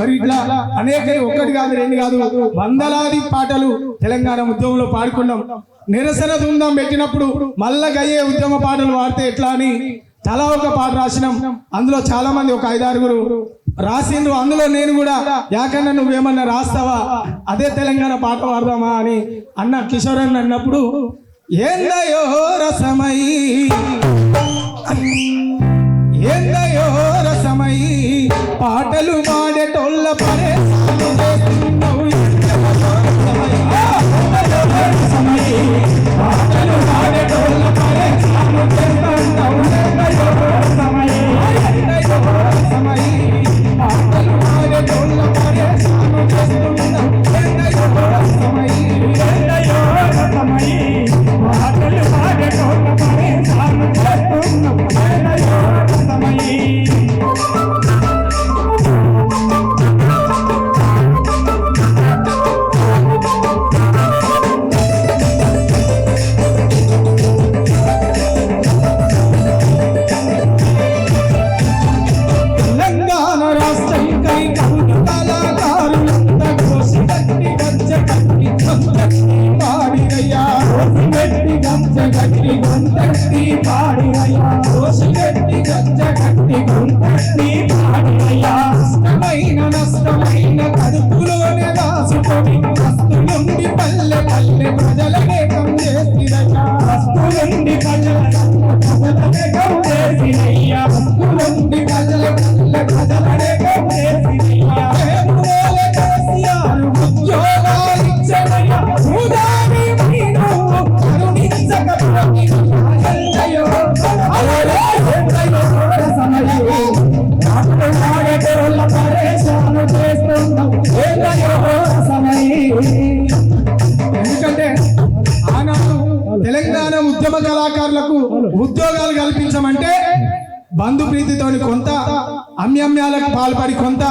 మరి ఇట్లా అనేక ఒకటి కాదు రెండు కాదు వందలాది పాటలు తెలంగాణ ఉద్యమంలో పాడుకున్నాం. నిరసన ధూమ్ధాం పెట్టినప్పుడు మళ్ళా గయ్యే ఉద్యమ పాటలు పాడితే ఎట్లా అని తలా ఒక పాట రాసినాం. అందులో చాలా మంది ఒక 5-6 రాసిండ్రు. అందులో నేను కూడా యాకన్నా నువ్వేమన్నా రాస్తావా, అదే తెలంగాణ పాట పాడదామా అని అన్న కిషోర్ అన్న అన్నప్పుడు ఏందయో రసమై ఏందయో రసమై పాటలు పాడేటోళ్ళ పరే పాటలు పాడేటోళ్ళ పరే నష్టమైన కడుపులోనే దాచుకొని వస్తులుండి పల్లె పల్లె ప్రజలనే కం చేసిరయ్యా వస్తులుండి ప్రజలనే కం చేసిరయ్యా వస్తులుండి పల్లె పల్లె ప్రజలనే కం చేసిరయ్యా ఉద్యోగాలు ఇచ్చనయ్యా ఉదారి కరుణించకయ్యో ఎందుకంటే ఆనాడు తెలంగాణ ఉద్యమ కళాకారులకు ఉద్యోగాలు కల్పించమంటే బంధు ప్రీతితోని కొంత అమ్యాలకు పాల్పడి కొంత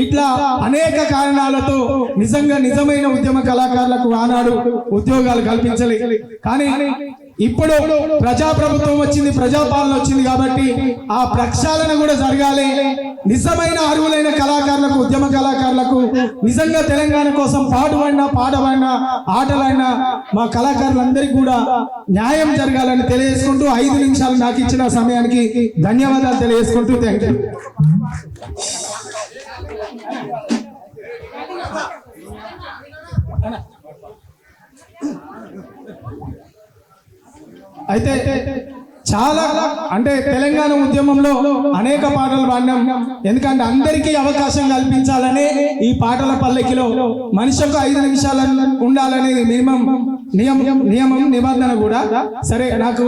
ఇట్లా అనేక కారణాలతో నిజమైన ఉద్యమ కళాకారులకు ఆనాడు ఉద్యోగాలు కల్పించలేదు. కానీ ఇప్పుడు ప్రజాప్రభుత్వం వచ్చింది, ప్రజాపాలన వచ్చింది కాబట్టి ఆ ప్రక్షాళన కూడా జరగాలి. నిజమైన అర్హులైన కళాకారులకు ఉద్యమ కళాకారులకు నిజంగా తెలంగాణ కోసం పాటలైనా ఆటలైనా మా కళాకారులందరికీ కూడా న్యాయం జరగాలని తెలియజేసుకుంటూ 5 నిమిషాలు నాకు ఇచ్చిన సమయానికి ధన్యవాదాలు తెలియజేసుకుంటూ థ్యాంక్ యూ. అయితే చాలా అంటే తెలంగాణ ఉద్యమంలో అనేక పాటలు పాడినాం. ఎందుకంటే అందరికీ అవకాశం కల్పించాలనే ఈ పాటల పల్లకిలో మనిషికి 5 నిమిషాలు ఉండాలనేది నియమం నిబంధన కూడా. సరే, నాకు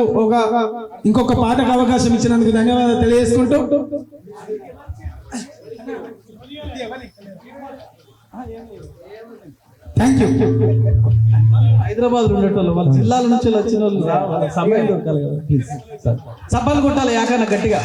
ఇంకొక పాటకు అవకాశం ఇచ్చినందుకు ధన్యవాదాలు తెలియజేసుకుంటూ థ్యాంక్ యూ. హైదరాబాద్ ఉండేటోళ్ళు వాళ్ళ జిల్లాల నుంచి వచ్చిన వాళ్ళు సమయం దొరకాలి కదా, ప్లీజ్ చప్పలు కొట్టాలి యాకన్నా గట్టిగా.